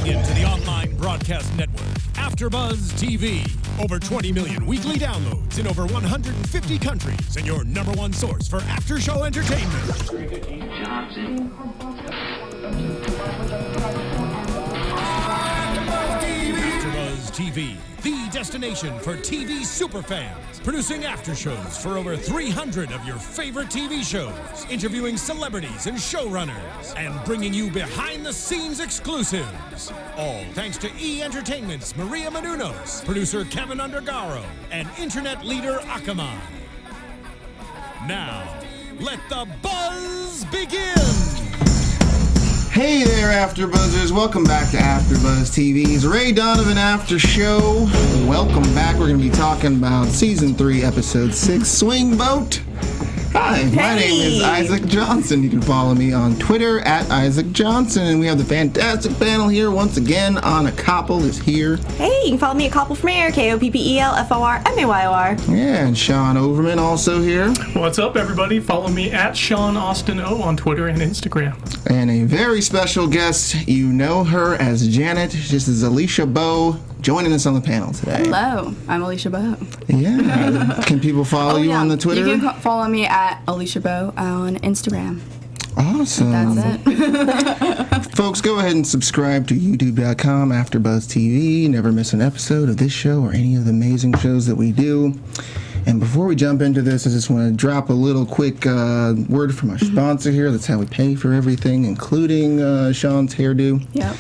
into the online broadcast network, AFTERBUZZ TV. Over 20 million weekly downloads in over 150 countries, and your number one source for after-show entertainment. AFTERBUZZ TV, the destination for TV superfans. Producing after-shows for over 300 of your favorite TV shows. Interviewing celebrities and showrunners. And bringing you behind-the-scenes exclusives. All thanks to E! Entertainment's Maria Menounos, producer Kevin Undergaro, and internet leader Akamai. Now, let the buzz begin! Hey there, AfterBuzzers. Welcome back to AfterBuzz TV's Ray Donovan After Show. Welcome back. We're going to be talking about Season 3, Episode 6, Swing Boat. Hi, my name is Isaac Johnson. You can follow me on Twitter at Isaac Johnson. And we have the fantastic panel here once again. Anna Koppel is here. Hey, you can follow me at Koppel from Air, KOPPELFORMAYOR. Yeah, and Sean Overman also here. What's up, everybody? Follow me at Sean Austin O on Twitter and Instagram. And a very special guest. You know her as Janet. This is Alisha Boe joining us on the panel today. Hello, I'm Alisha Boe. Yeah. Can people follow you on the Twitter? You can follow me at Alisha Boe on Instagram. Awesome. That's it. Folks, go ahead and subscribe to youtube.com AfterBuzz TV. Never miss an episode of this show or any of the amazing shows that we do. And before we jump into this, I just want to drop a little quick word from our sponsor here. That's how we pay for everything, including Sean's hairdo. Yep.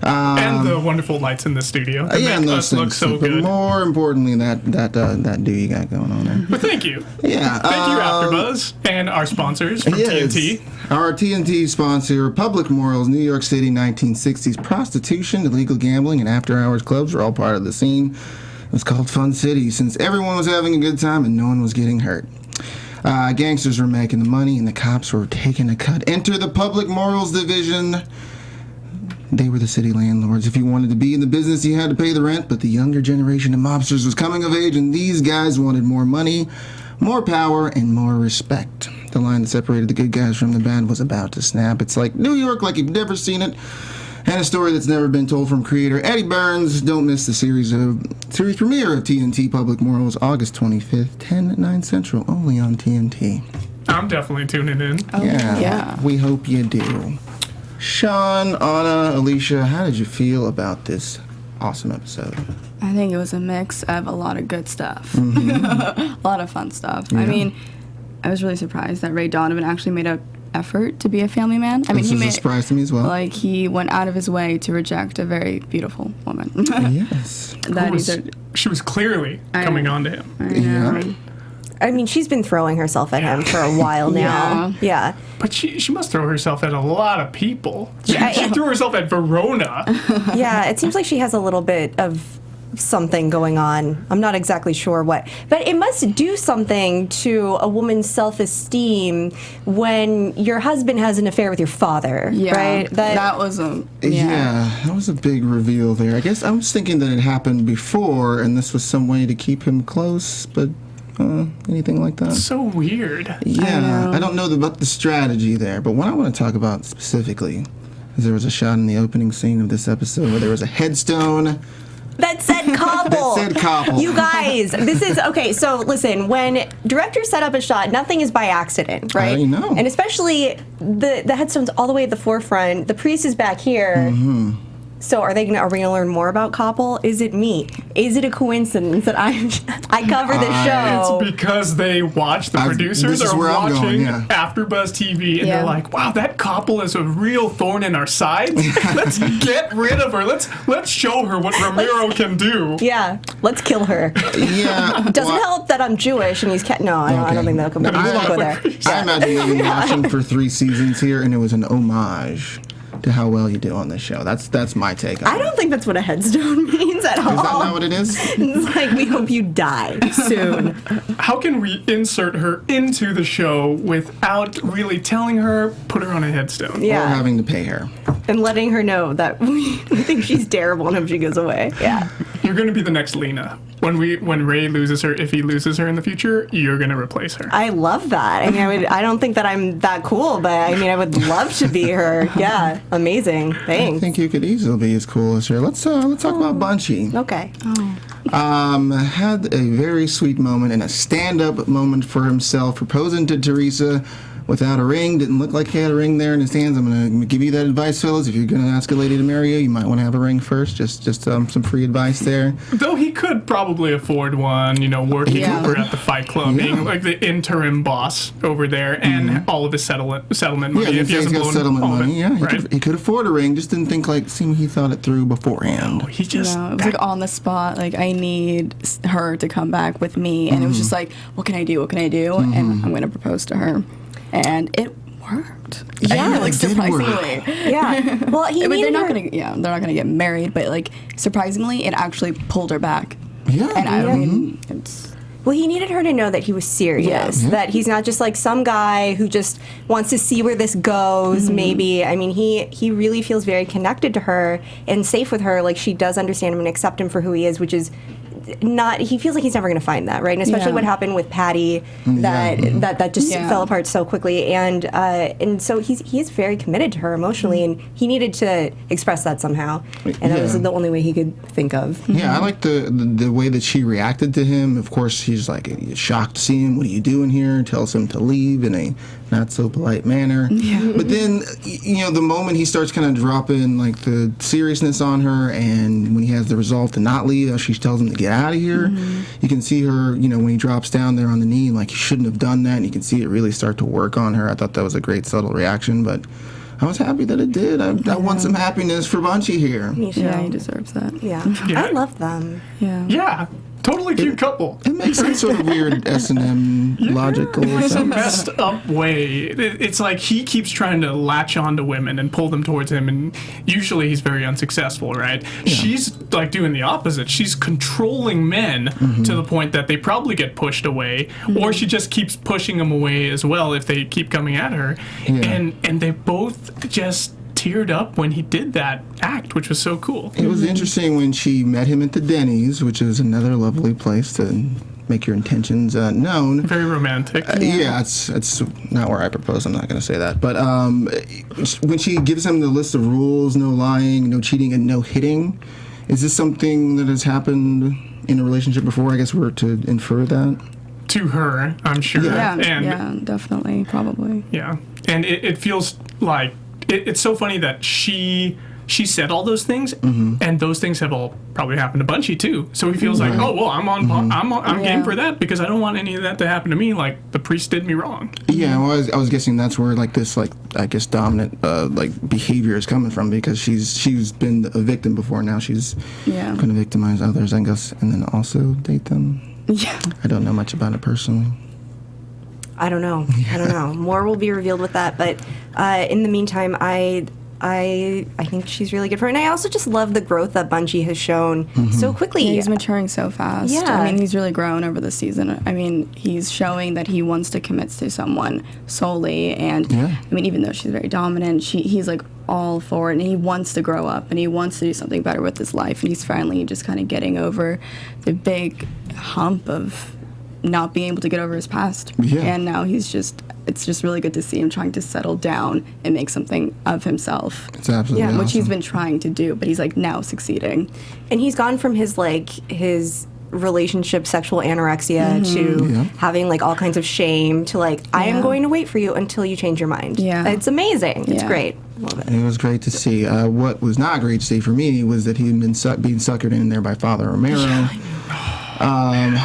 And the wonderful lights in the studio that and make those us things, look so but good. more importantly, that do you got going on there. But thank you. Yeah. Thank you, AfterBuzz, and our sponsors from TNT. Our TNT sponsor, Public Morals, New York City, 1960s. Prostitution, illegal gambling, and after-hours clubs were all part of the scene. It was called Fun City since everyone was having a good time and no one was getting hurt. Gangsters were making the money and the cops were taking a cut. Enter the Public Morals Division. They were the city landlords. If you wanted to be in the business, you had to pay the rent, but the younger generation of mobsters was coming of age, and these guys wanted more money, more power, and more respect. The line that separated the good guys from the bad was about to snap. It's like New York, like you've never seen it, and a story that's never been told from creator Eddie Burns. Don't miss the series premiere of TNT Public Morals, August 25th, 10 at 9 Central, only on TNT. I'm definitely tuning in. Oh, yeah. We hope you do. Sean, Anna, Alisha, how did you feel about this awesome episode? I think it was a mix of a lot of good stuff. A lot of fun stuff. Yeah. I mean, I was really surprised that Ray Donovan actually made an effort to be a family man. I mean, this was a surprise to me as well. Like, he went out of his way to reject a very beautiful woman. Yes. She was clearly coming on to him. I know. Yeah. I mean, she's been throwing herself at him for a while now. Yeah. But she must throw herself at a lot of people. She threw herself at Verona. Yeah, it seems like she has a little bit of something going on. I'm not exactly sure what. But it must do something to a woman's self-esteem when your husband has an affair with your father, right? That was a... Yeah, that was a big reveal there. I guess I was thinking that it happened before, and this was some way to keep him close, but... anything like that? So weird. Yeah, I don't know about the strategy there, but what I want to talk about specifically is there was a shot in the opening scene of this episode where there was a headstone that said Koppel. That said Koppel. You guys, this is okay. So listen, when directors set up a shot, nothing is by accident, right? I know. And especially the headstone's all the way at the forefront. The priest is back here. Mm-hmm. So are we gonna learn more about Koppel? Is it me? Is it a coincidence that I cover this show? It's because they watch the producers are watching AfterBuzz TV and they're like, wow, that Koppel is a real thorn in our sides. Let's get rid of her. Let's show her what Ramiro can do. Yeah, let's kill her. Yeah, doesn't help that I'm Jewish and he's no, I don't think that'll come. We won't go there. I imagine they've been watching for 3 seasons here, and it was an homage to how well you do on this show. That's my take on it. I don't think that's what a headstone means at all. Is that not what it is? It's like, we hope you die soon. How can we insert her into the show without really telling her, put her on a headstone? Yeah. Or having to pay her. And letting her know that we think she's terrible and hope she goes away. Yeah. You're going to be the next Lena. when Ray loses her, if he loses her in the future, you're gonna replace her. I love that. I mean, I don't think that I'm that cool, but I mean, I would love to be her. Yeah, amazing. Thanks. I think you could easily be as cool as her. Let's talk about Bunchy. Okay. Had a very sweet moment and a stand-up moment for himself, proposing to Teresa without a ring. Didn't look like he had a ring there in his hands. I'm going to give you that advice, fellas. If you're going to ask a lady to marry you, you might want to have a ring first. Just some free advice there. Though he could probably afford one, working over at the Fight Club, being like the interim boss over there, and all of his settlement money. Yeah, if he hasn't got blown settlement all of money. it, Yeah, right? he could afford a ring. Just didn't think he thought it through beforehand. No, he just No, it was like on the spot. Like, I need her to come back with me, and it was just like, what can I do? What can I do? And I'm going to propose to her, and it worked. Yeah, like it did work. surprisingly. Yeah. Well, They're not gonna get married, but like surprisingly, it actually pulled her back. Yeah. And I mean, it's. Well, he needed her to know that he was serious, that he's not just like some guy who just wants to see where this goes, maybe. I mean, he really feels very connected to her and safe with her. Like, she does understand him and accept him for who he is, which is not, he feels like he's never going to find that, right? And especially what happened with Patty, that just fell apart so quickly. And so he is very committed to her emotionally, and he needed to express that somehow. And that was the only way he could think of. Yeah, I like the way that she reacted to him. Of course, she's like shocked to see him. What are you doing here? Tells him to leave in a not so polite manner. Yeah. But then, the moment he starts kind of dropping like the seriousness on her, and when he has the resolve to not leave, she tells him to get out of here. You can see her, when he drops down there on the knee, like he shouldn't have done that, and you can see it really start to work on her. I thought that was a great subtle reaction, but I was happy that it did. I want some happiness for Bunchy here. Yeah, he deserves that. Yeah. I love them. Yeah. Yeah. Totally cute couple. It makes some sort of weird S&M logical It's a sense. messed up way. It's like he keeps trying to latch on to women and pull them towards him, and usually he's very unsuccessful, right? Yeah. She's like doing the opposite. She's controlling men to the point that they probably get pushed away, or she just keeps pushing them away as well if they keep coming at her. Yeah. And they both just teared up when he did that act, which was so cool. It was interesting when she met him at the Denny's, which is another lovely place to make your intentions known. Very romantic. Yeah, it's not where I propose. I'm not going to say that. But when she gives him the list of rules, no lying, no cheating, and no hitting, is this something that has happened in a relationship before? I guess we're to infer that. To her, I'm sure. Yeah, and definitely, probably. Yeah, and it feels like it's so funny that she said all those things, and those things have all probably happened to Bunchy too. So he feels like, oh well, I'm game for that because I don't want any of that to happen to me. Like the priest did me wrong. Yeah, well, I was guessing that's where like this I guess dominant behavior is coming from, because she's been a victim before. Now she's going to victimize others, I guess, and then also date them. Yeah, I don't know much about it personally. I don't know. More will be revealed with that, but in the meantime, I think she's really good for her. And I also just love the growth that Bunchy has shown so quickly. Yeah, he's maturing so fast. Yeah. I mean, he's really grown over the season. I mean, he's showing that he wants to commit to someone solely. And, I mean, even though she's very dominant, he's, like, all for it. And he wants to grow up, and he wants to do something better with his life. And he's finally just kind of getting over the big hump of not being able to get over his past. Yeah. And now it's just really good to see him trying to settle down and make something of himself. It's absolutely awesome. Which he's been trying to do, but he's like now succeeding. And he's gone from his relationship sexual anorexia to having like all kinds of shame to like, I am going to wait for you until you change your mind. Yeah. It's amazing. It's great. Love it. It was great to see. What was not great to see for me was that he had been being suckered in there by Father Romero.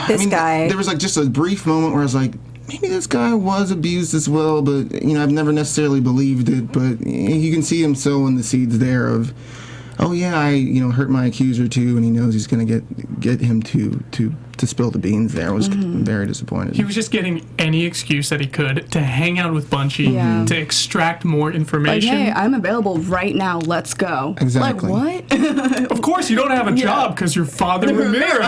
This guy. There was like just a brief moment where I was like, maybe this guy was abused as well, but I've never necessarily believed it. But you can see him sowing the seeds there of, oh yeah, I hurt my accuser too, and he knows he's going to get him to spill the beans there. I was very disappointed. He was just getting any excuse that he could to hang out with Bunchy, to extract more information. Like, hey, I'm available right now. Let's go. Exactly. Like, what? Of course, you don't have a job because you're Father Romero,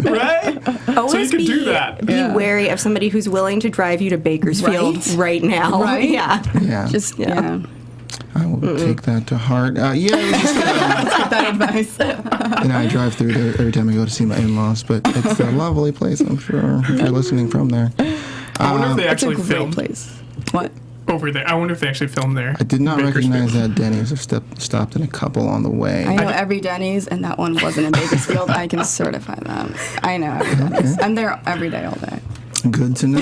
right? So you can do that. Be wary of somebody who's willing to drive you to Bakersfield right now. Right? Yeah. Just, I will take that to heart. Yeah, it was just that advice. and I drive through there every time I go to see my in-laws, but it's a lovely place, I'm sure, if you're listening from there. I wonder if they actually it's a great filmed place. What? Over there. I wonder if they actually filmed there. I did not recognize that Denny's. I've stopped in a couple on the way. I know every Denny's, and that one wasn't in Bakersfield. I can certify that. I know every Denny's. I'm there every day, all day. Good to know.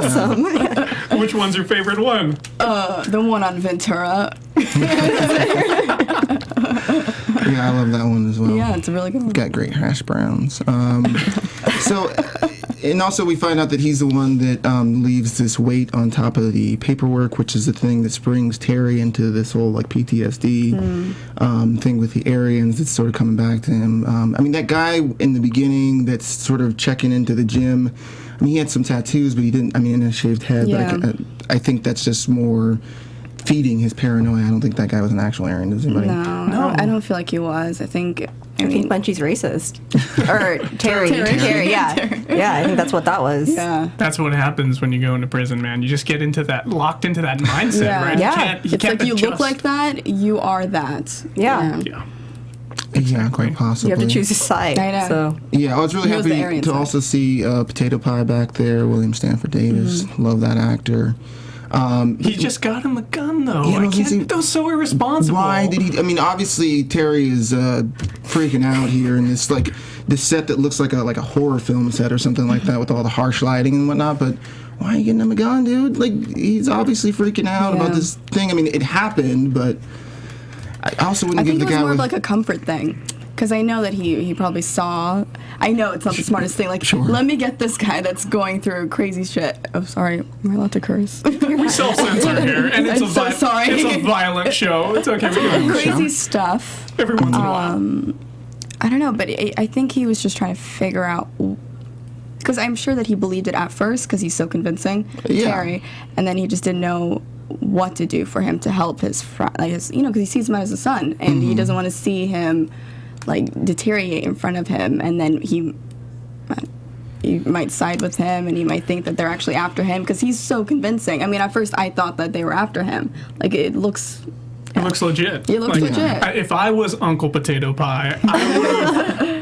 Awesome. Which one's your favorite one? The one on Ventura. Yeah, I love that one as well. Yeah, it's a really good one. Got great hash browns. And also we find out that he's the one that leaves this weight on top of the paperwork, which is the thing that brings Terry into this whole like PTSD thing with the Aryans that's sort of coming back to him. I mean, that guy in the beginning that's sort of checking into the gym, I mean, he had some tattoos, but he didn't, I mean, and a shaved head, Yeah. but I think that's just more feeding his paranoia. I don't think that guy was an actual Aryan. Does anybody? No, I don't feel like he was. I think Bunchy's racist. Or Terry, yeah. Yeah, I think that's what that was. Yeah. That's what happens when you go into prison, man. You just get locked into that mindset, Yeah. right? Yeah. You It's can't like you adjust. look like that, you are that. Yeah. Yeah. Yeah, quite possibly. You have to choose a side. I know. So Yeah, I was really He was the happy Aryan to side. also see Potato Pie back there, William Stanford Davis. Love that actor. He just got him a gun, though. Yeah, I no, he's- can't. That was so irresponsible. Why did he? I mean, obviously Terry is freaking out here in this set that looks like a horror film set or something like that with all the harsh lighting and whatnot. But why are you getting him a gun, dude? Like, he's obviously freaking out about this thing. I mean, it happened, but I also wouldn't I give think the it was guy more of with. like a comfort thing. Because I know that he probably saw. I know it's not the smartest thing. Like, let me get this guy that's going through crazy shit. Oh, sorry. Am I allowed to curse? We self-censor here, and it's I'm so sorry. It's a violent show. It's okay. We can Crazy stuff. every once in a while. I don't know, but I think he was just trying to figure out. Because I'm sure that he believed it at first because he's so convincing, Yeah. Terry, and then he just didn't know what to do for him to help his because he sees him as a son, and he doesn't want to see him like deteriorate in front of him, and then he might side with him, and he might think that they're actually after him because he's so convincing. I mean, at first I thought that they were after him. Like, it looks. It looks legit. It looks legit. If I was Uncle Potato Pie,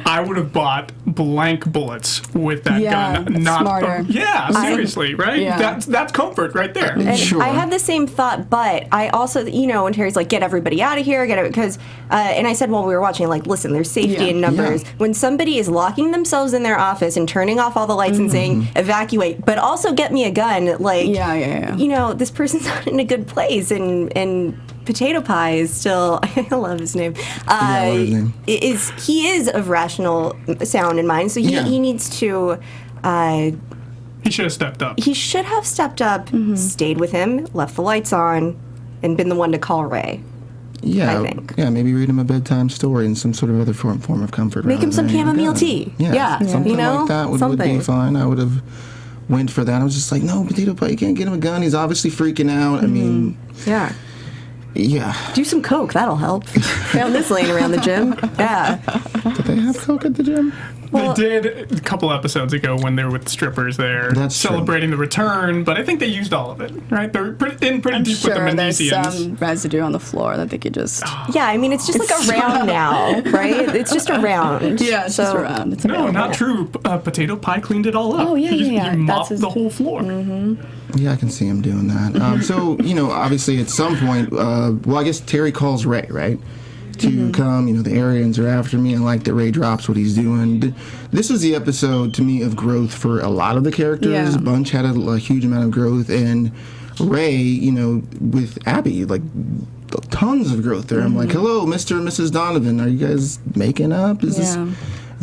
I would have bought blank bullets with that Yeah, gun. that's smarter. Seriously, right? Yeah. That's comfort right there. and Sure. I had the same thought, but I also, when Terry's like, get everybody out of here, because, and I said while we were watching, like, listen, there's safety in numbers. Yeah. When somebody is locking themselves in their office and turning off all the lights and saying, evacuate, but also get me a gun, like, Yeah. this person's not in a good place, and Potato Pie is still, I love his name. I love his name. He is of rational sound in mind, so he needs to. He should have stepped up. He should have stepped up, stayed with him, left the lights on, and been the one to call Ray. Yeah, I think. yeah, maybe read him a bedtime story and some sort of other form of comfort. Make him rather some than a chamomile gun. tea. Yeah, Yeah, something like that would be something. fine. I would have went for that. I was just like, no, Potato Pie, you can't get him a gun. He's obviously freaking out. I mean, Yeah. yeah. Do some coke, that'll help. Found this laying around the gym. Yeah. Did they have Coke at the gym? Well- They did a couple episodes ago when they were with the strippers there, That's true. celebrating the return, but I think they used all of it, right? They're pretty I'm deep with the sure there's Menesians. some residue on the floor that they could just. Yeah, I mean, it's just like a round now, right? It's just a round. Yeah, it's just around. It's No, available. not true. Potato Pie cleaned it all up. Oh, yeah, He yeah. mopped That's his- the whole floor. Yeah, I can see him doing that. So, obviously at some point, I guess Terry calls Ray, right? To come, the Aryans are after me. I like that Ray drops what he's doing. This was the episode, to me, of growth for a lot of the characters. Yeah. Bunch had a huge amount of growth, and Ray, with Abby, like, tons of growth there. I'm like, hello, Mr. and Mrs. Donovan. Are you guys making up? Is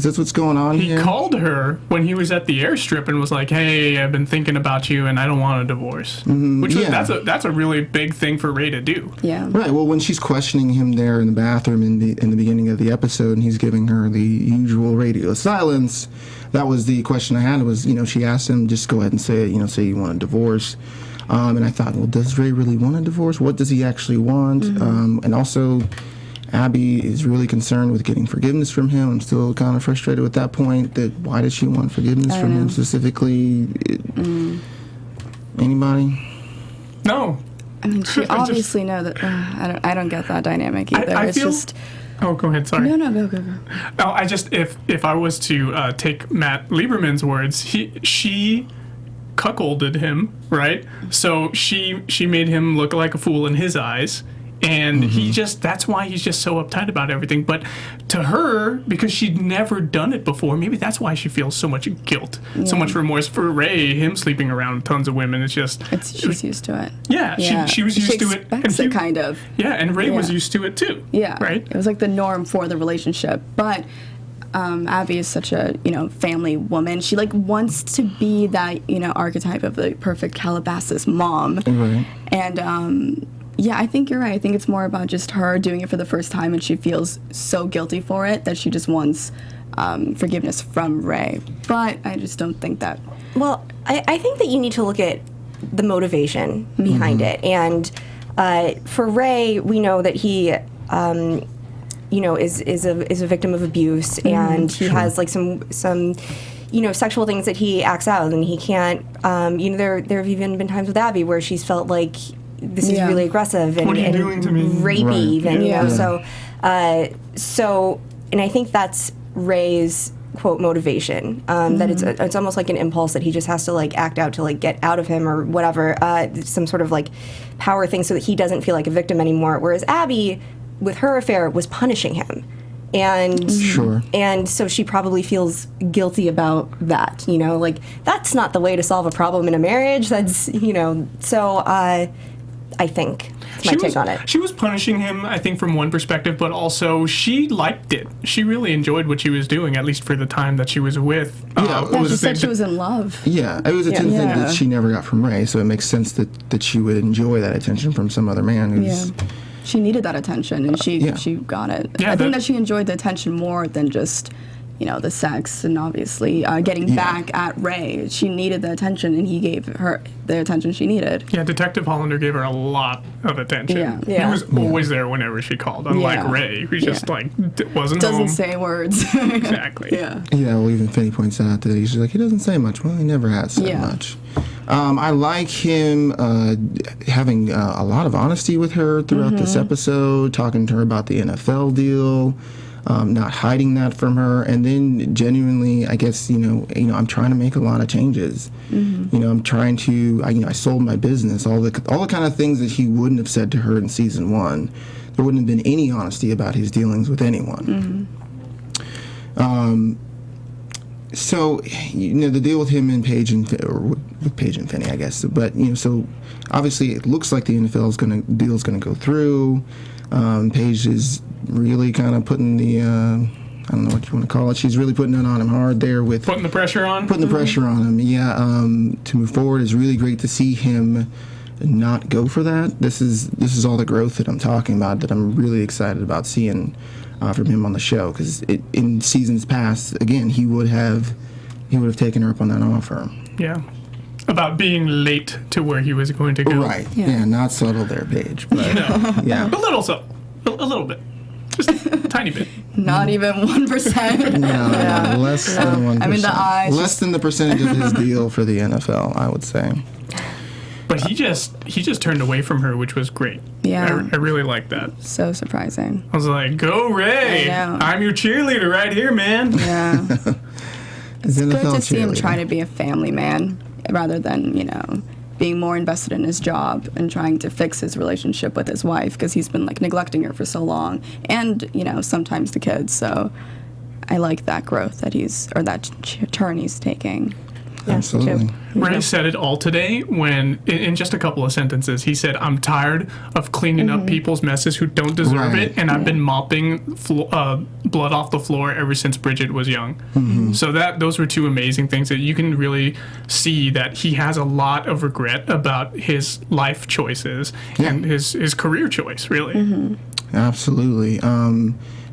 this what's going on He here? called her when he was at the airstrip and was like, "Hey, I've been thinking about you, and I don't want a divorce." Which yeah. that's a really big thing for Ray to do. Yeah. Right. Well, when she's questioning him there in the bathroom in the beginning of the episode, and he's giving her the usual radio silence, that was the question I had. Was she asked him, just go ahead and say it. Say you want a divorce. And I thought, well, does Ray really want a divorce? What does he actually want? And also, Abby is really concerned with getting forgiveness from him. I'm still kind of frustrated with that point. That why does she want forgiveness from him specifically? Anybody? No, I mean, she obviously know that. I don't get that dynamic either. I feel, just. Oh, go ahead. Sorry. No, go. No, I just if I was to take Matt Lieberman's words, she cuckolded him, right? So she made him look like a fool in his eyes. And that's why he's just so uptight about everything. But to her, because she'd never done it before, maybe that's why she feels so much guilt, so much remorse. For Ray, him sleeping around with tons of women, she's used to it. Yeah. She was used to it. And it kind of. Yeah, and Ray was used to it too. Yeah. Right? It was like the norm for the relationship. But Abby is such a, family woman. She, wants to be that, archetype of the perfect Calabasas mom. Right. And, yeah, I think you're right. I think it's more about just her doing it for the first time, and she feels so guilty for it that she just wants forgiveness from Ray. But I just don't think that. Well, I think that you need to look at the motivation behind it. And for Ray, we know that he, is a victim of abuse, and he has some sexual things that he acts out, and he can't. There have even been times with Abby where she's felt like this is really aggressive and, what are you doing to me? Rapey, right. even. So, and I think that's Ray's quote motivation. That it's almost like an impulse that he just has to act out to get out of him or whatever, some sort of power thing, so that he doesn't feel like a victim anymore. Whereas Abby, with her affair, was punishing him. And and so she probably feels guilty about that, that's not the way to solve a problem in a marriage. That's so I think that's my take on it. She was punishing him, I think, from one perspective, but also she liked it. She really enjoyed what she was doing, at least for the time that she was with. She said she was in love. Yeah, it was a thing that she never got from Ray, so it makes sense that she would enjoy that attention from some other man who's... Yeah. She needed that attention, and she got it. Yeah, I think that she enjoyed the attention more than just, the sex, and obviously getting back at Ray. She needed the attention, and he gave her the attention she needed. Yeah, Detective Hollander gave her a lot of attention. Yeah. He was always there whenever she called, unlike Ray, who just wasn't doesn't home. say words. Exactly. Yeah, well, even Finney points out that he's he doesn't say much. Well, he never has said much. I like him having a lot of honesty with her throughout this episode, talking to her about the NFL deal, not hiding that from her, and then genuinely, I guess, I'm trying to make a lot of changes. I'm trying to, I sold my business, all the kind of things that he wouldn't have said to her in season 1. There wouldn't have been any honesty about his dealings with anyone. So, the deal with him and Paige with Paige and Finney, I guess. But, so obviously it looks like the NFL deal's going to go through. Paige is really kind of putting the, I don't know what you want to call it. She's really putting it on him hard there with... Putting the pressure on? Putting the pressure on him, yeah. To move forward is really great to see him not go for that. This is all the growth that I'm talking about, that I'm really excited about seeing from him on the show, because in seasons past, again, he would have taken her up on that offer. Yeah, about being late to where he was going to go. Right. Yeah, not subtle there, Paige. But, yeah, a little subtle, a little bit, just a tiny bit. Not even 1%. No, less than 1%. I mean, the eyes. Less than the percentage of his deal for the NFL, I would say. But he just turned away from her, which was great. Yeah. I really liked that. So surprising. I was like, go Ray! I know. I'm your cheerleader right here, man. Yeah. It's good to see him cheerleader. trying to be a family man rather than, being more invested in his job and trying to fix his relationship with his wife, because he's been neglecting her for so long, and sometimes the kids. So I like that growth that that turn he's taking. Absolutely. Ray said it all today when, in just a couple of sentences, he said, I'm tired of cleaning up people's messes who don't deserve it, and I've been mopping blood off the floor ever since Bridget was young. So those were two amazing things that you can really see that he has a lot of regret about his life choices and his career choice, really. Absolutely.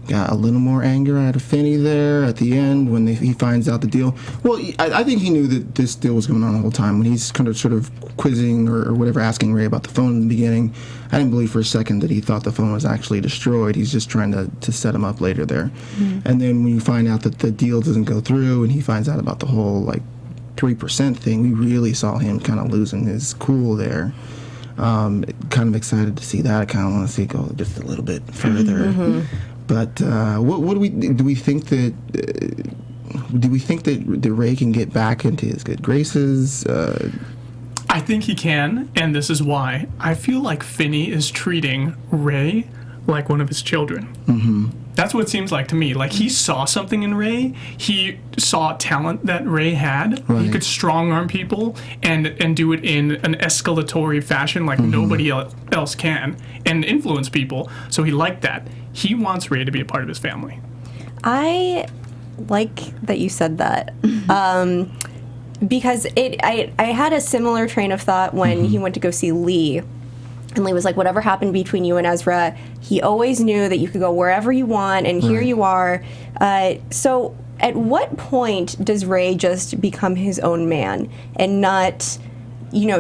Got a little more anger out of Finney there at the end when he finds out the deal. Well, I think he knew that this deal was going on the whole time. When he's kind of sort of quizzing or whatever, asking Ray about the phone in the beginning, I didn't believe for a second that he thought the phone was actually destroyed. He's just trying to set him up later there. And then when you find out that the deal doesn't go through and he finds out about the whole 3% thing, we really saw him kind of losing his cool there. Kind of excited to see that. I kind of want to see it go just a little bit further. But what do we think that? Do we think that Ray can get back into his good graces? I think he can, and this is why. I feel like Finney is treating Ray like one of his children. That's what it seems like to me. Like, he saw something in Ray. He saw talent that Ray had. Right. He could strong-arm people and do it in an escalatory fashion like nobody else can, and influence people. So he liked that. He wants Ray to be a part of his family. I like that you said that. Because I had a similar train of thought when he went to go see Lee. And Lee was like, whatever happened between you and Ezra, he always knew that you could go wherever you want, and here you are. So at what point does Ray just become his own man and not,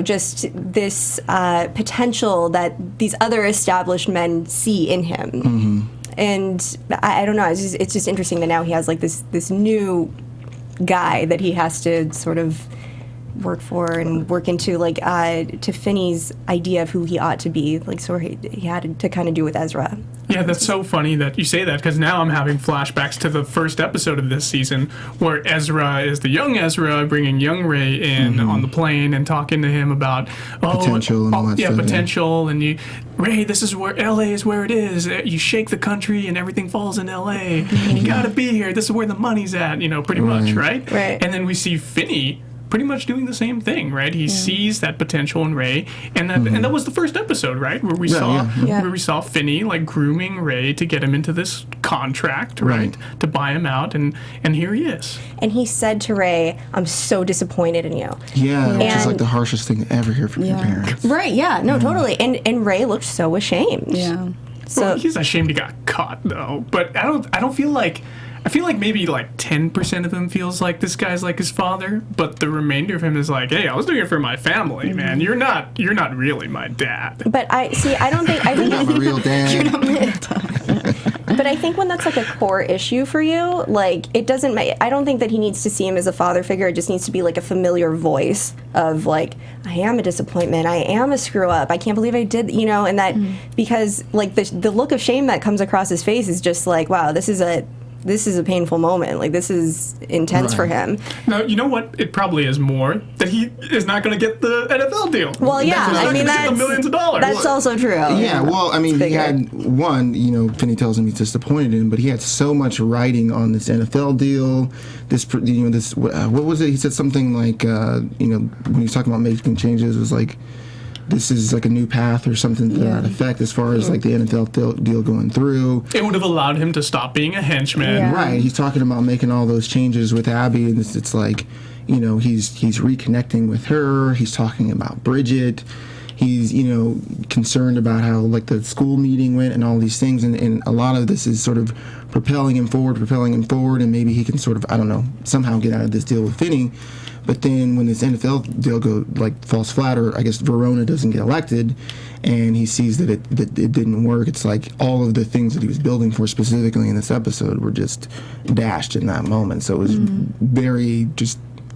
just this potential that these other established men see in him? And I don't know, it's just interesting that now he has like this new guy that he has to sort of work for and work into, like, to Finney's idea of who he ought to be, like, so he had to kind of do with Ezra. Yeah, that's so funny that you say that, because now I'm having flashbacks to the first episode of this season where Ezra is the young Ezra bringing young Ray in on the plane and talking to him about potential and all that stuff. Potential, and Ray, this is where LA is, where it is. You shake the country and everything falls in LA. You gotta be here. This is where the money's at, pretty much, right? Right. And then we see Finney pretty much doing the same thing, right? He sees that potential in Ray, and that was the first episode, right, where we saw Finney like grooming Ray to get him into this contract, right, to buy him out, and here he is. And he said to Ray, "I'm so disappointed in you." Yeah, which is like the harshest thing to ever hear from your parents. Right? Yeah. No, totally. And Ray looked so ashamed. Yeah. So he's ashamed he got caught, though. But I don't feel like. I feel like maybe like 10% of him feels like this guy's like his father, but the remainder of him is like, hey, I was doing it for my family, man. You're not really my dad. But I don't think you're not my real dad. You're not my real dad. But I think when that's like a core issue for you, like, it doesn't. I don't think that he needs to see him as a father figure. It just needs to be like a familiar voice of like, I am a disappointment. I am a screw up. I can't believe I did, and that because like the look of shame that comes across his face is just like, wow, this is a painful moment. Like, this is intense for him. Now, you know what? It probably is more that he is not going to get the NFL deal. Well, yeah. I mean, that's the millions of dollars. That's also true. Yeah. Well, I mean, he had one. Finney tells him he's disappointed in him, but he had so much writing on this NFL deal. This, what was it? He said something like, when he was talking about making changes, it was like, this is like a new path or something to that effect as far as like the NFL deal going through. It would have allowed him to stop being a henchman. Yeah. Right. He's talking about making all those changes with Abby, and it's like, he's reconnecting with her. He's talking about Bridget. He's, concerned about how like the school meeting went and all these things. And a lot of this is sort of propelling him forward, and maybe he can sort of, I don't know, somehow get out of this deal with Finney. But then when this NFL deal falls flat, or I guess Verona doesn't get elected, and he sees that it didn't work, it's like all of the things that he was building for specifically in this episode were just dashed in that moment. So it was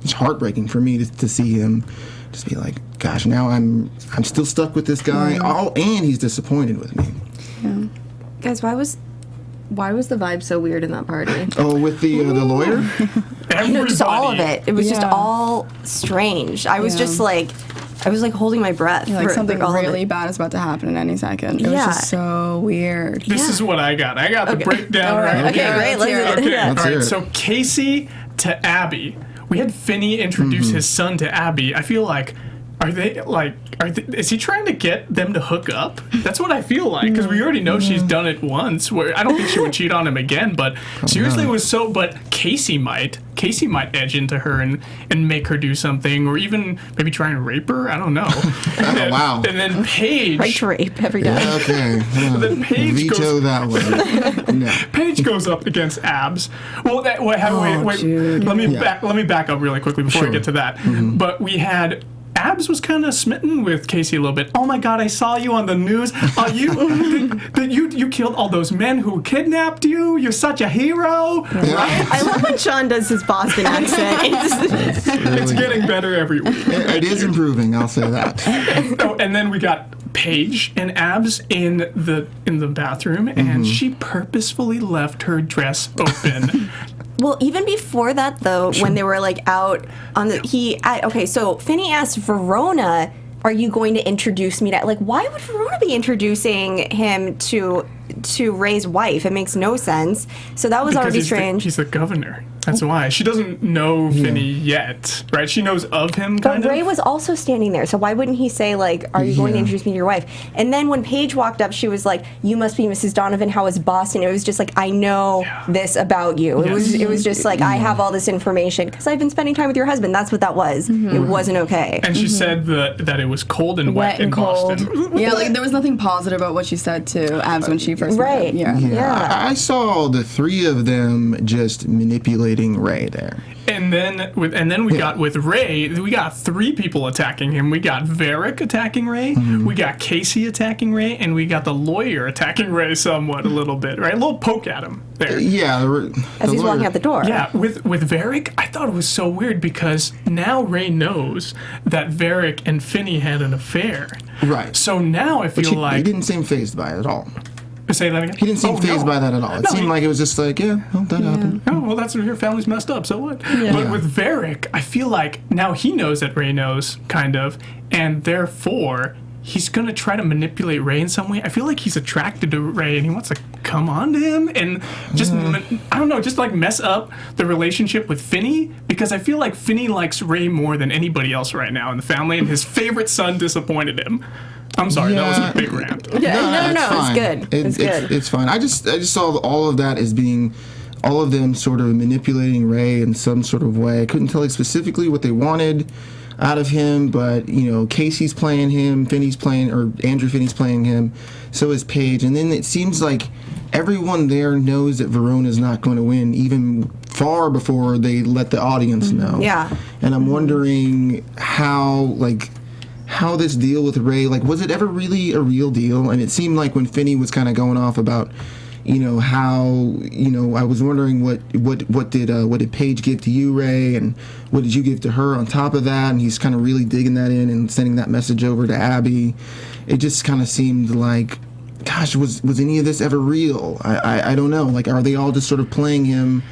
it's heartbreaking for me to see him just be like, gosh, now I'm still stuck with this guy, and he's disappointed with me. Yeah. Guys, why was the vibe so weird in that party? Oh, with the lawyer? No, just all of it. It was just all strange. I was just like, holding my breath. Yeah, like something really bad is about to happen in any second. It was just so weird. This is what I got. I got the breakdown right. Okay, great. Let's hear it. All right, so Casey to Abby. We had Finney introduce his son to Abby. I feel like, is he trying to get them to hook up? That's what I feel like, because we already know she's done it once, where I don't think she would cheat on him again, but seriously, it was so, but Casey might edge into her and make her do something, or even maybe try and rape her, I don't know. Wow. And then Paige. Right to rape every day. Yeah, okay. Then Paige veto that one. No. Paige goes up against Abs. Well, wait. Let me back up really quickly before I get to that. But we had Abs was kind of smitten with Casey a little bit. Oh my God, I saw you on the news. You killed all those men who kidnapped you. You're such a hero. Right? I love when Sean does his Boston accent. It's getting better every week. It is improving, I'll say that. Oh, and then we got Paige and Abs in the bathroom, and she purposefully left her dress open. Well, even before that, though, when they were like out on the okay, so Finney asked Verona, "Are you going to introduce me to?" Like, why would Verona be introducing him to Ray's wife? It makes no sense. So that was because already strange. He's the governor. That's why. She doesn't know Finney yet, right? She knows of him, But Ray was also standing there, so why wouldn't he say, like, "Are you going to introduce me to your wife?" And then when Paige walked up, she was like, "You must be Mrs. Donovan. How is Boston?" It was just like, "I know this about you." It was just like, "I have all this information because I've been spending time with your husband." That's what that was. It wasn't okay. And she said that it was cold and wet in cold. Boston. Yeah, like there was nothing positive about what she said to Abs when she first met him. Yeah. I saw the three of them just manipulating Ray there. And then we got with Ray, we got three people attacking him. We got Varric attacking Ray, we got Casey attacking Ray, and we got the lawyer attacking Ray somewhat a little bit, right? A little poke at him there. Yeah. As he's walking out the door. Yeah, with Varric, I thought it was so weird because now Ray knows that Varric and Finney had an affair. Right. So now I feel like... He didn't seem fazed by it at all. Say that again? He didn't seem fazed by that at all. It seemed like it was just like, that happened. Oh, well, that's your family's messed up, so what? Yeah. But with Varric, I feel like now he knows that Ray knows, kind of, and therefore he's going to try to manipulate Ray in some way. I feel like he's attracted to Ray and he wants to come on to him and just, I don't know, just like mess up the relationship with Finney, because I feel like Finney likes Ray more than anybody else right now in the family, and his favorite son disappointed him. I'm sorry, that was a big rant. No, it's good. It's good. It's fine. I just saw all of that as being all of them sort of manipulating Ray in some sort of way. I couldn't tell you specifically what they wanted out of him, but Casey's playing him, Andrew Finney's playing him, so is Paige, and then it seems like everyone there knows that Verona's not going to win, even far before they let the audience know. Yeah. And I'm wondering how this deal with Ray, was it ever really a real deal? And it seemed like when Finney was kind of going off about, how, I was wondering what did Paige give to you, Ray, and what did you give to her on top of that? And he's kind of really digging that in and sending that message over to Abby. It just kind of seemed like, gosh, was any of this ever real? I don't know. Are they all just sort of playing him?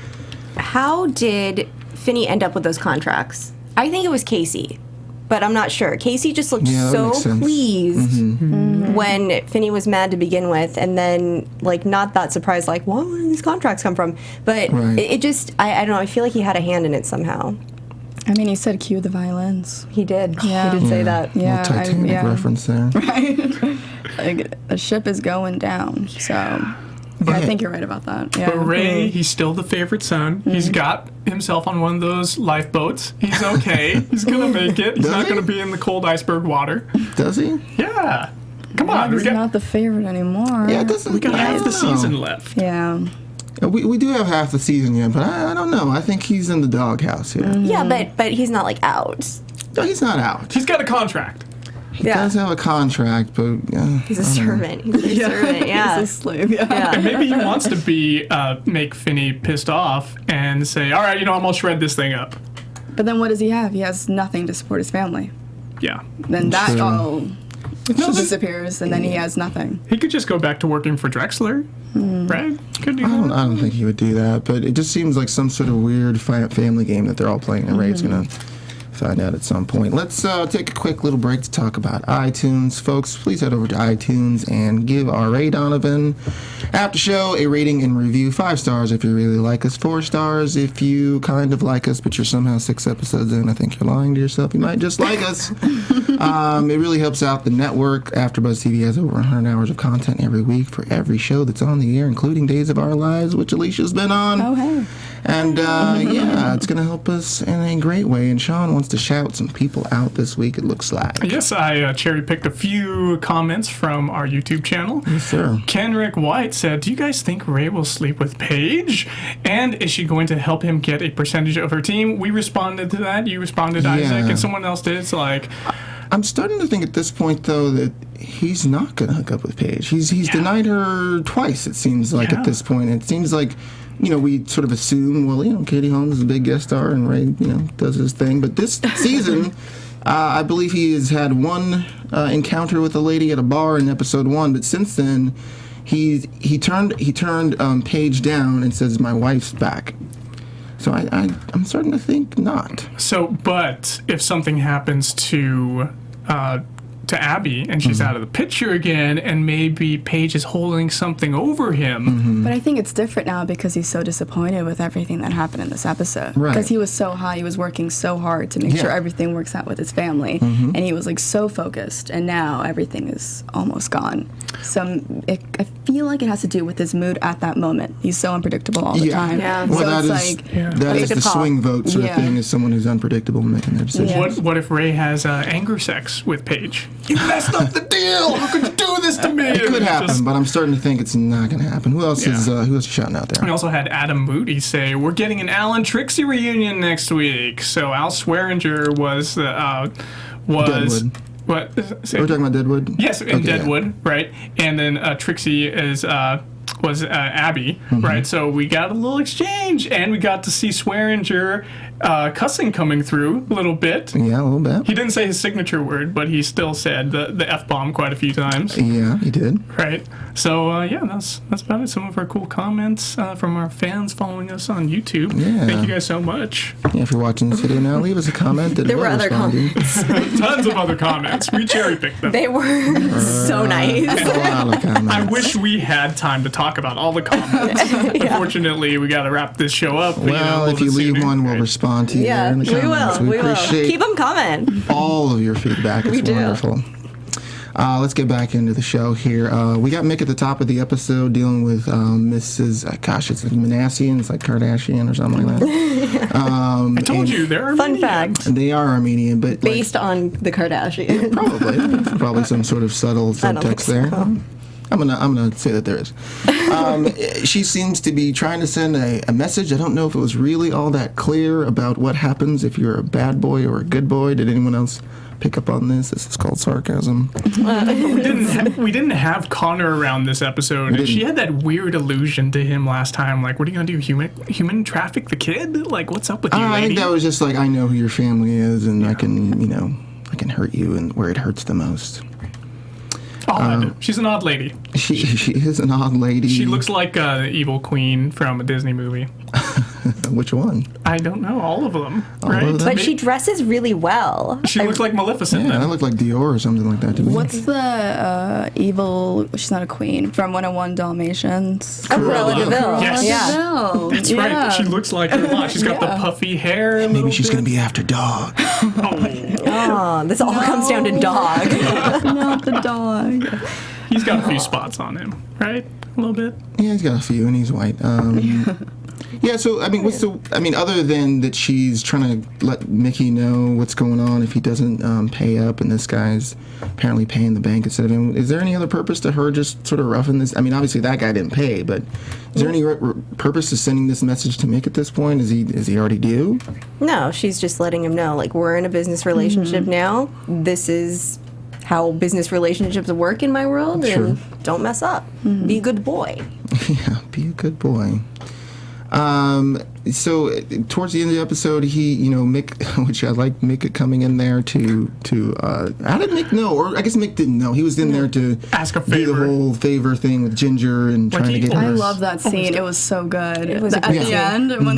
How did Finney end up with those contracts? I think it was Casey, but I'm not sure. Casey just looked so pleased when Finney was mad to begin with, and then not that surprised, where did these contracts come from? But it just, I don't know, I feel like he had a hand in it somehow. I mean, he said cue the violins. He did. Yeah. He did say that. Yeah, Titanic reference there. Right. The ship is going down, so... I think you're right about that. Yeah. But Ray, he's still the favorite son. He's got himself on one of those lifeboats. He's okay. He's going to make it. He's not going to be in the cold iceberg water. Does he? Yeah. Come on. He's not the favorite anymore. Yeah, we got half the season left. Yeah. We do have half the season yet, but I don't know. I think he's in the doghouse here. Yeah, but he's not out. No, he's not out. He's got a contract. He does have a contract, but he's a servant. He's a servant. Yeah, he's a slave. Yeah. And maybe he wants to make Finney pissed off and say, "All right, I'm gonna shred this thing up." But then what does he have? He has nothing to support his family. Yeah. Then that all disappears, and then he has nothing. He could just go back to working for Drexler, right? Could do that. I don't think he would do that, but it just seems like some sort of weird family game that they're all playing, and Ray's gonna find out at some point. Let's take a quick little break to talk about iTunes. Folks, please head over to iTunes and give our Ray Donovan After Show a rating and review. 5 stars if you really like us. 4 stars if you kind of like us, but you're somehow 6 episodes in. I think you're lying to yourself. You might just like us. It really helps out the network. AfterBuzz TV has over 100 hours of content every week for every show that's on the air, including Days of Our Lives, which Alicia's been on. Oh, hey. And, it's going to help us in a great way. And Sean wants wants to shout some people out this week, it looks like. Yes, I cherry-picked a few comments from our YouTube channel. Yes, sir. Kenrick White said, do you guys think Ray will sleep with Paige? And is she going to help him get a percentage of her team? We responded to that. You responded, Isaac, and someone else did. It's like... I'm starting to think at this point, though, that he's not going to hook up with Paige. He's denied her twice, it seems like, at this point. It seems like, we sort of assume, well, Katie Holmes is a big guest star and Ray, does his thing. But this season, I believe he has had one encounter with a lady at a bar in episode 1. But since then, he turned Paige down and says, my wife's back. So I'm starting to think not. So, but if something happens to Abby and she's out of the picture again, and maybe Paige is holding something over him. But I think it's different now because he's so disappointed with everything that happened in this episode. Right. Because he was so high, he was working so hard to make sure everything works out with his family, and he was like so focused, and now everything is almost gone. So I feel like it has to do with his mood at that moment. He's so unpredictable all the time. Yeah. Well, So that is the swing vote sort of thing, is someone who's unpredictable in making their decisions. What if Ray has anger sex with Paige? You messed up the deal. How could you do this to me? It could happen, but I'm starting to think it's not going to happen. Who else is shouting out there? We also had Adam Moody say, we're getting an Al and Trixie reunion next week. So Al Swearinger was Deadwood. What? We're talking about Deadwood? Yes, in Deadwood, right? And then Trixie was Abby, right? So we got a little exchange, and we got to see Swearinger cussing coming through a little bit. Yeah, a little bit. He didn't say his signature word, but he still said the F-bomb quite a few times. Yeah, he did. Right. So, that's about it. Some of our cool comments from our fans following us on YouTube. Yeah. Thank you guys so much. Yeah, if you're watching this video now, leave us a comment. There were other comments. Tons of other comments. We cherry-picked them. They were so nice. A lot of comments. I wish we had time to talk about all the comments. Unfortunately, we got to wrap this show up. Well, if you leave one, we'll respond to you there in the comments. We will. Appreciate Keep them coming. all of your feedback. It's wonderful. Let's get back into the show here. We got Mick at the top of the episode dealing with Mrs. It's like Manassian. It's like Kardashian or something like that. I told you, they're Fun fact. They are Armenian, but Based on the Kardashians. probably some sort of subtle subtext there. I'm gonna say that there is. She seems to be trying to send a message. I don't know if it was really all that clear about what happens if you're a bad boy or a good boy. Did anyone else pick up on this? This is called sarcasm. We didn't have Connor around this episode, and she had that weird allusion to him last time. Like, what are you gonna do? Human traffic the kid? Like, what's up with you, lady? I think that was just like, I know who your family is, and I can hurt you and where it hurts the most. Odd. She's an odd lady. She is an odd lady. She looks like the evil queen from a Disney movie. Which one? I don't know. All of them. All right? of them? But she dresses really well. She looks like Maleficent. Yeah, that looked like Dior or something like that to me. What's the evil? She's not a queen from 101 Dalmatians. Cruella de Vil. Yes. Yeah. That's right. She looks like her a lot. She's got the puffy hair. Maybe she's going to be after Dog. Oh, this all comes down to Dog. Not the dog. He's got a few spots on him, right? A little bit. Yeah, he's got a few, and he's white. Yeah, so, other than that she's trying to let Mickey know what's going on if he doesn't pay up, and this guy's apparently paying the bank instead of him, is there any other purpose to her just sort of roughing this? I mean, obviously that guy didn't pay, but is there any purpose to sending this message to Mick at this point? Is he already due? No, she's just letting him know, like, we're in a business relationship now. This is how business relationships work in my world, and don't mess up. Be a good boy. Yeah, be a good boy. So towards the end of the episode, Mick, which I like Mick coming in there to how did Mick know? Or I guess Mick didn't know. He was in there to ask a do favor. the whole favor thing with Ginger and trying to get her. I love that scene. It was so good. It was at the end when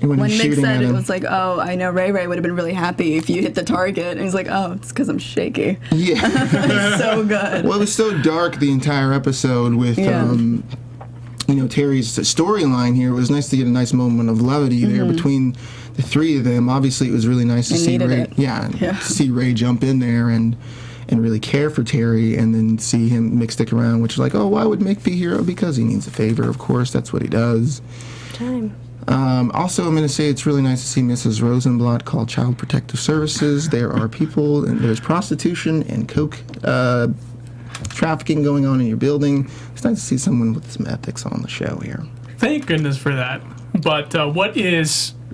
when Mick said it was like, oh, I know Ray would have been really happy if you hit the target. And he's like, oh, it's because I'm shaky. Yeah. So good. Well, it was so dark the entire episode with, Terry's storyline here. It was nice to get a nice moment of levity there between the three of them. Obviously, it was really nice to see Ray. To see Ray jump in there and really care for Terry, and then see Mick stick around, which is like, oh, why would Mick be here? Because he needs a favor, of course. That's what he does. Time. Also, I'm going to say it's really nice to see Mrs. Rosenblatt call Child Protective Services. There are people, and there's prostitution and coke trafficking going on in your building. It's nice to see someone with some ethics on the show here. Thank goodness for that. But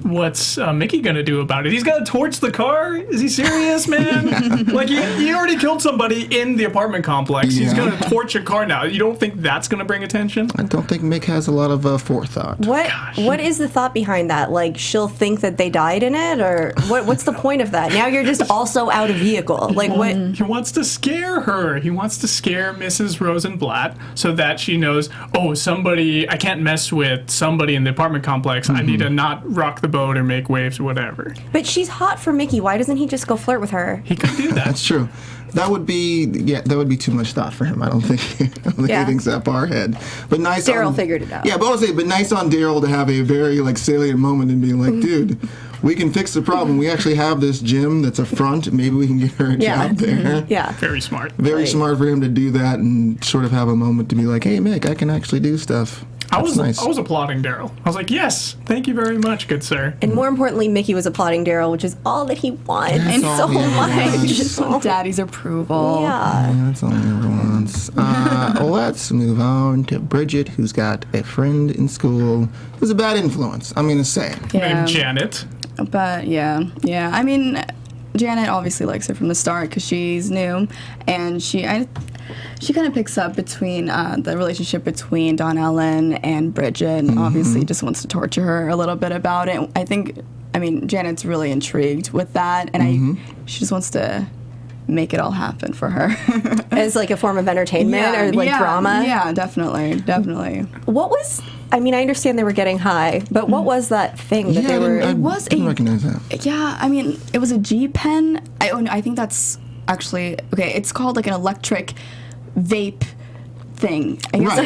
what's Mickey gonna do about it? He's gonna torch the car? Is he serious, man? Like, he already killed somebody in the apartment complex. Yeah. He's gonna torch a car now. You don't think that's gonna bring attention? I don't think Mick has a lot of forethought. What is the thought behind that? Like, she'll think that they died in it, or what's the point of that? Now you're just also out of vehicle. Like, what? He wants to scare her. He wants to scare Mrs. Rosenblatt so that she knows, oh, I can't mess with somebody in the apartment complex. I need to not rock the boat or make waves or whatever. But she's hot for Mickey. Why doesn't he just go flirt with her? He could do that. That's true. That would be too much thought for him. I don't think he thinks that far ahead. But nice. Daryl figured it out. Yeah, but nice on Daryl to have a very salient moment and be like, dude, we can fix the problem. We actually have this gym that's a front. Maybe we can get her a job there. Yeah. Very smart. Very smart for him to do that and sort of have a moment to be like, hey, Mick, I can actually do stuff. I was applauding Daryl. I was like, yes, thank you very much, good sir. And more importantly, Mickey was applauding Daryl, which is all that he wants. And so much. Daddy's approval. Yeah. That's all he ever wants. Let's move on to Bridget, who's got a friend in school who's a bad influence, I'm going to say. Named Janet. But, yeah. I mean, Janet obviously likes her from the start because she's new, and she kind of picks up between the relationship between Don Ellen and Bridget, and obviously just wants to torture her a little bit about it. I mean, Janet's really intrigued with that, and she just wants to make it all happen for her. As like a form of entertainment or drama? Yeah, definitely. What was... I mean, I understand they were getting high, but what was that thing that they were... I didn't recognize that. Yeah, I mean, it was a G-pen. I think that's actually... Okay, it's called like an electric vape thing. I guess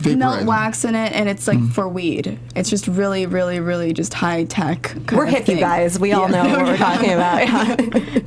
they melt wax in it, and it's like for weed. It's just really, really, really just high tech. We're hip, you guys. We all know what we're talking about.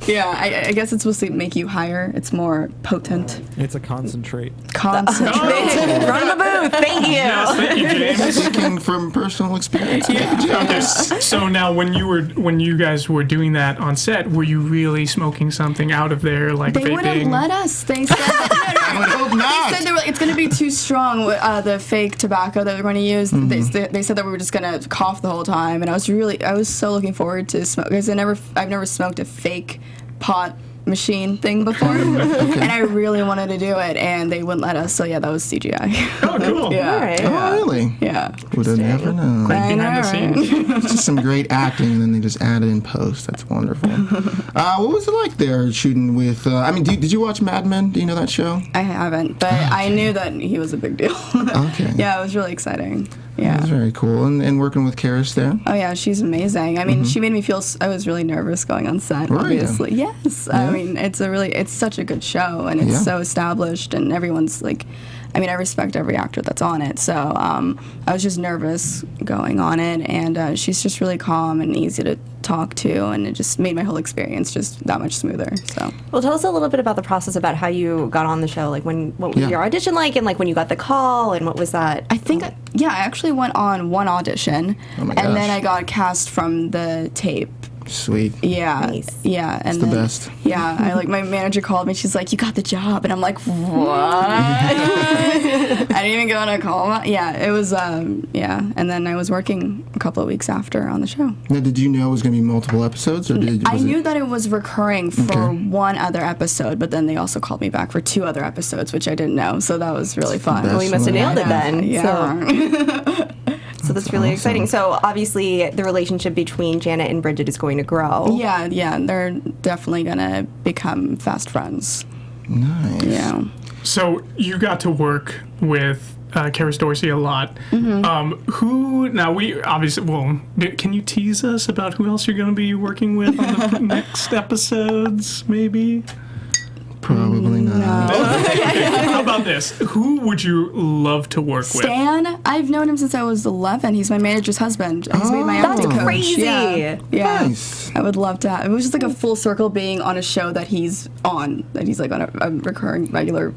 Yeah, I guess it's supposed to make you higher. It's more potent. It's a concentrate. Run the booth. Thank you. Yes, thank you, James. Speaking from personal experience. Okay, so now when you guys were doing that on set, were you really smoking something out of there, like they vaping? wouldn't let us. They said I would hope not. They said it's going to be too strong, the fake tobacco that they're going to use. They said that we were just going to cough the whole time, and I was so looking forward to smoke, because I've never smoked a fake pot machine thing before, and I really wanted to do it, and they wouldn't let us. So yeah, that was CGI. Oh, cool. Yeah. All right. Oh, really? Yeah. Would have never known. Great behind the scenes. It's just some great acting, and then they just add it in post. That's wonderful. What was it like there shooting with... did you watch Mad Men? Do you know that show? I haven't, but I knew that he was a big deal. Okay. Yeah, it was really exciting. Yeah. That's very cool. And working with Karis there? Oh, yeah, she's amazing. I mean, she made me feel... I was really nervous going on set, obviously. Yes. Yeah. I mean, it's such a good show, and it's so established, and everyone's like... I mean, I respect every actor that's on it, so I was just nervous going on it, and she's just really calm and easy to talk to, and it just made my whole experience just that much smoother. So, well, tell us a little bit about the process about how you got on the show. Like, what was your audition like, and like when you got the call, and what was that? I think, I actually went on one audition, and then I got cast from the tape. Sweet. Yeah. Nice. Yeah. And it's the best. Yeah. My manager called me. She's like, "You got the job," and I'm like, "What?" I didn't even go on a call. Yeah. It was. Yeah. And then I was working a couple of weeks after on the show. Now, did you know it was going to be multiple episodes, or I knew that it was recurring for one other episode, but then they also called me back for 2 other episodes, which I didn't know. So that was really fun. Well, you must have nailed it then. Yeah. So that's really exciting. So obviously the relationship between Janet and Bridget is going to grow. Yeah, they're definitely going to become fast friends. Nice. Yeah. So you got to work with Karis Dorsey a lot. Who, now we obviously, can you tease us about who else you're going to be working with on the next episodes, maybe? Probably not. How about this? Who would you love to work with? Stan. I've known him since I was 11. He's my manager's husband. He's made my acting coach. Crazy. Yeah. Nice. I would love to. It was just like a full circle being on a show that he's on, that he's like on a recurring regular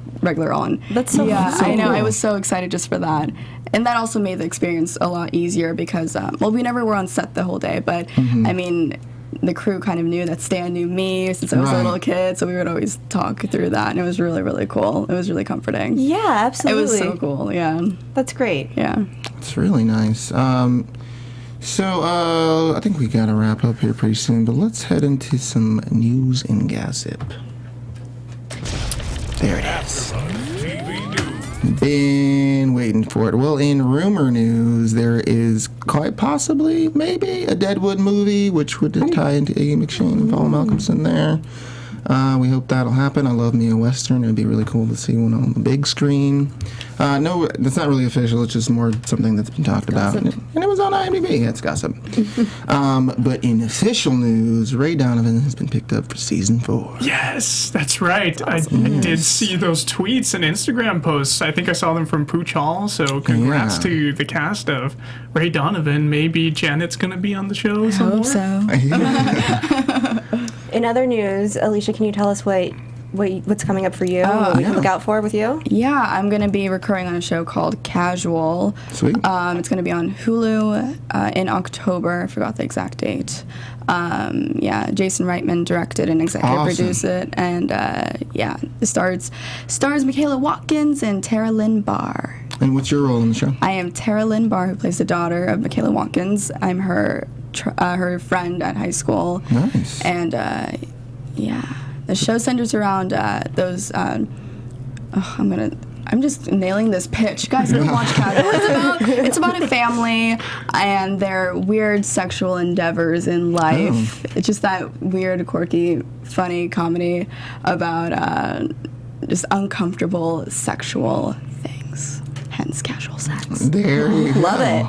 on. That's so yeah. so I know. cool. I was so excited just for that, and that also made the experience a lot easier because we never were on set the whole day, but I mean, the crew kind of knew that Stan knew me since I was a little kid, so we would always talk through that, and it was really, really cool. It was really comforting. Yeah, absolutely. It was so cool. Yeah. That's great. Yeah. It's really nice. So I think we gotta wrap up here pretty soon, but let's head into some news and gossip. There it is. Been waiting for it. Well, in rumor news, there is quite possibly, maybe, a Deadwood movie, which would tie into Iggy McShane and Paul Malcolmson there. We hope that'll happen. I love me a Western. It'd be really cool to see one on the big screen. No, that's not really official. It's just more something that's been talked about. And it was on IMDb. It's gossip. But in official news, Ray Donovan has been picked up for season 4. Yes, that's right. Awesome. I did see those tweets and Instagram posts. I think I saw them from Pooch Hall. So congrats to the cast of Ray Donovan. Maybe Janet's going to be on the show. Hope so. In other news, Alisha, can you tell us what's coming up for you? What we can look out for with you? Yeah, I'm going to be recurring on a show called Casual. Sweet. It's going to be on Hulu in October. I forgot the exact date. Jason Reitman directed and executive produced it. And it stars Michaela Watkins and Tara Lynn Barr. And what's your role in the show? I am Tara Lynn Barr, who plays the daughter of Michaela Watkins. I'm her friend at high school. Nice. And the show centers around those. I'm just nailing this pitch, guys. Go watch Casual. It's about a family and their weird sexual endeavors in life. It's just that weird, quirky, funny comedy about just uncomfortable sexual things. Hence, casual sex. There you go. Love it.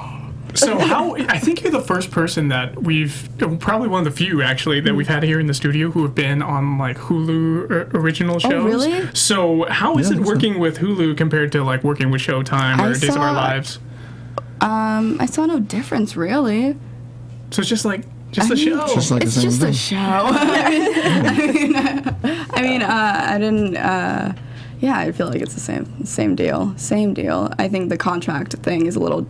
So I think you're the first person that probably one of the few actually that we've had here in the studio who have been on like Hulu original shows. Oh, really? So how is it working with Hulu compared to like working with Showtime or Days of Our Lives? I saw no difference really. So it's just the show. It's just a show. I didn't. I feel like it's the same deal. I think the contract thing is a little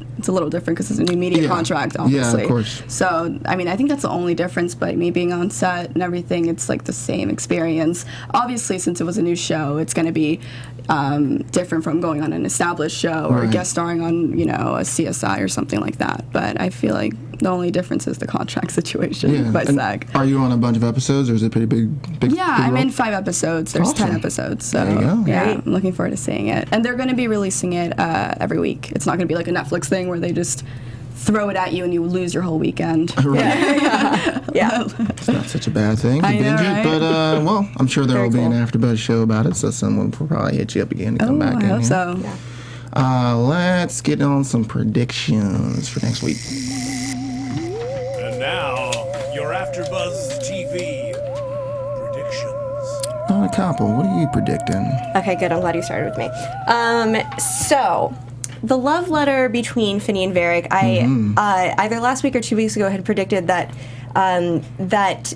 different because it's a new media contract, obviously. Yeah, of course. So, I think that's the only difference, but me being on set and everything, it's like the same experience. Obviously, since it was a new show, it's going to be different from going on an established show or guest starring on, a CSI or something like that. But I feel like the only difference is the contract situation by SAG. Are you on a bunch of episodes, or is it pretty big? Yeah, I'm in 5 episodes. There's 10 episodes. So, there you go. Yeah, I'm looking forward to seeing it. And they're going to be releasing it every week. It's not going to be like a Netflix thing where they just throw it at you and you lose your whole weekend. Yeah. It's not such a bad thing to I know, binge right? it, but I'm sure there will be an cool. AfterBuzz show about it, so someone will probably hit you up again to come back I in hope here. so. Yeah. Let's get on some predictions for next week. And now, your AfterBuzz TV predictions. Anna Koppel, what are you predicting? Okay, good. I'm glad you started with me. So, the love letter between Finney and Varric, I either last week or 2 weeks ago had predicted that that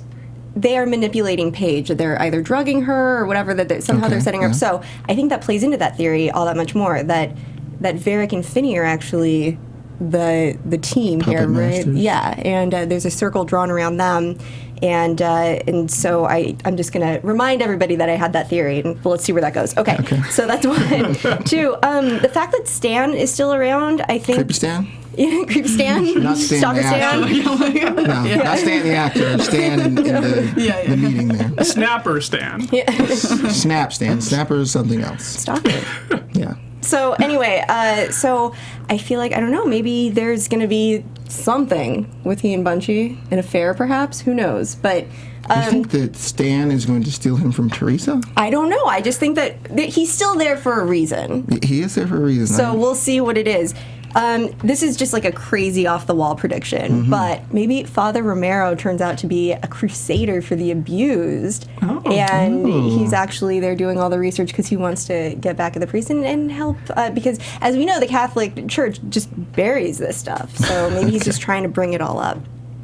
they are manipulating Paige. They're either drugging her or whatever. That somehow they're setting her up. So I think that plays into that theory all that much more. That Varric and Finney are actually the team Puppet here, right? masters. Yeah, and there's a circle drawn around them. And so I'm just going to remind everybody that I had that theory, and let's see where that goes. Okay. So that's 1. 2, the fact that Stan is still around, I think... Creepy Stan? Yeah, Creepy Stan? Not Stan Stalker the actor. Stan? No, not Stan the actor. Stan in the meeting there. Snapper Stan. Snap Stan. Snapper is something else. Stalker. Yeah. So anyway, so I feel like, I don't know, maybe there's going to be something with he and Bunchy, an affair perhaps, who knows, but... You think that Stan is going to steal him from Teresa? I don't know, I just think that he's still there for a reason. He is there for a reason. So we'll see what it is. This is just like a crazy off-the-wall prediction, but maybe Father Romero turns out to be a crusader for the abused, and he's actually there doing all the research because he wants to get back at the priest and help, because as we know, the Catholic Church just buries this stuff, so maybe he's just trying to bring it all up.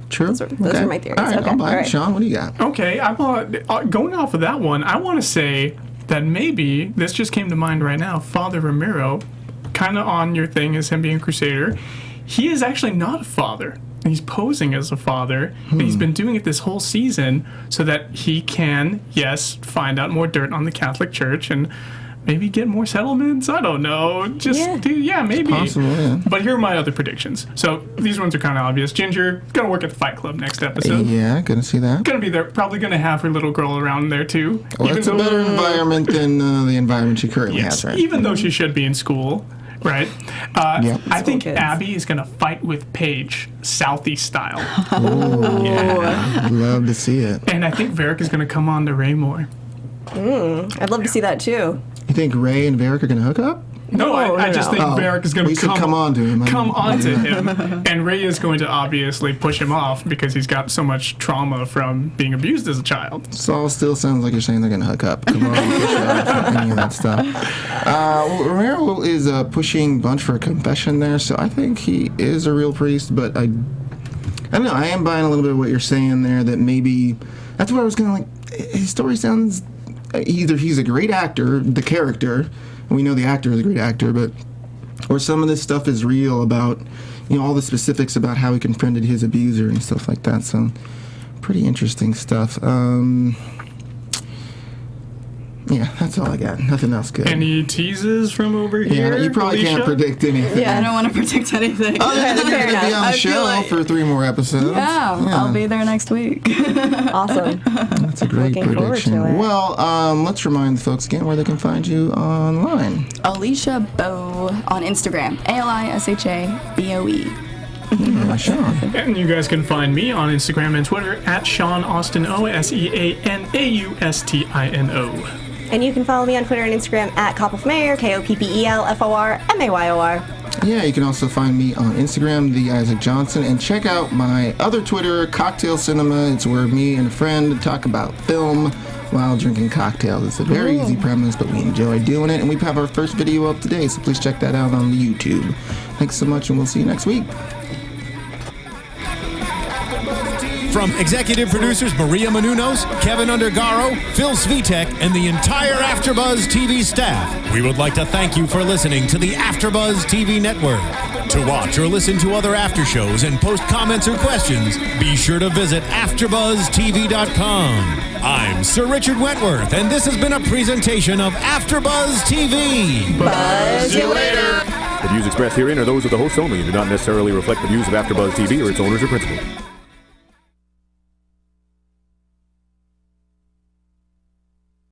True. Those are my theories. All right, okay. I'll buy it. All right. Sean, what do you got? Okay, going off of that one, I want to say that maybe, this just came to mind right now, Father Romero, kind of on your thing as him being a crusader, he is actually not a father. He's posing as a father, and he's been doing it this whole season so that he can, yes, find out more dirt on the Catholic Church and maybe get more settlements. I don't know. Maybe. Possible, yeah. But here are my other predictions. So these ones are kind of obvious. Ginger, gonna work at the Fight Club next episode. Yeah, gonna see that. Gonna be there. Probably gonna have her little girl around there too. Well, it's a better environment than the environment she currently has, right? Even though she should be in school. Right? I think kids. Abby is going to fight with Paige, Southie style. Ooh, yeah. Love to see it. And I think Varric is going to come on to Raymore. I'd love to see that too. You think Ray and Varric are going to hook up? No, I just think Varric is going to come on to him. Come on to him. And Ray is going to obviously push him off because he's got so much trauma from being abused as a child. Saul still sounds like you're saying they're going to hook up. Come on, push off any of that stuff. Romero is pushing Bunch for a confession there, so I think he is a real priest, but I don't know. I am buying a little bit of what you're saying there, that maybe that's what I was going to like. His story sounds either he's a great actor, the character, and we know the actor is a great actor, but or some of this stuff is real about, all the specifics about how he confronted his abuser and stuff like that. So pretty interesting stuff. Yeah, that's all I got. Nothing else good. Any teases from over here? Yeah, you probably can't predict anything. Yeah, I don't want to predict anything. Other than you're going to be on the show for 3 more episodes. Yeah, I'll be there next week. Awesome. That's a great Looking forward prediction. to it. Well, let's remind the folks again where they can find you online. Alisha Boe on Instagram. ALISHABOE. Yeah, Sean. And you guys can find me on Instagram and Twitter at Sean Austin O, SeanAustino. And you can follow me on Twitter and Instagram at Koppelmayor, KOPPELFORMAYOR. Yeah, you can also find me on Instagram, The Isaac Johnson, and check out my other Twitter, Cocktail Cinema. It's where me and a friend talk about film while drinking cocktails. It's a very easy premise, but we enjoy doing it, and we have our first video up today, so please check that out on the YouTube. Thanks so much, and we'll see you next week. From executive producers Maria Menounos, Kevin Undergaro, Phil Svitek, and the entire AfterBuzz TV staff, we would like to thank you for listening to the AfterBuzz TV network. To watch or listen to other after shows and post comments or questions, be sure to visit AfterBuzzTV.com. I'm Sir Richard Wentworth, and this has been a presentation of AfterBuzz TV. Buzz you later. The views expressed herein are those of the hosts only and do not necessarily reflect the views of AfterBuzz TV or its owners or principals.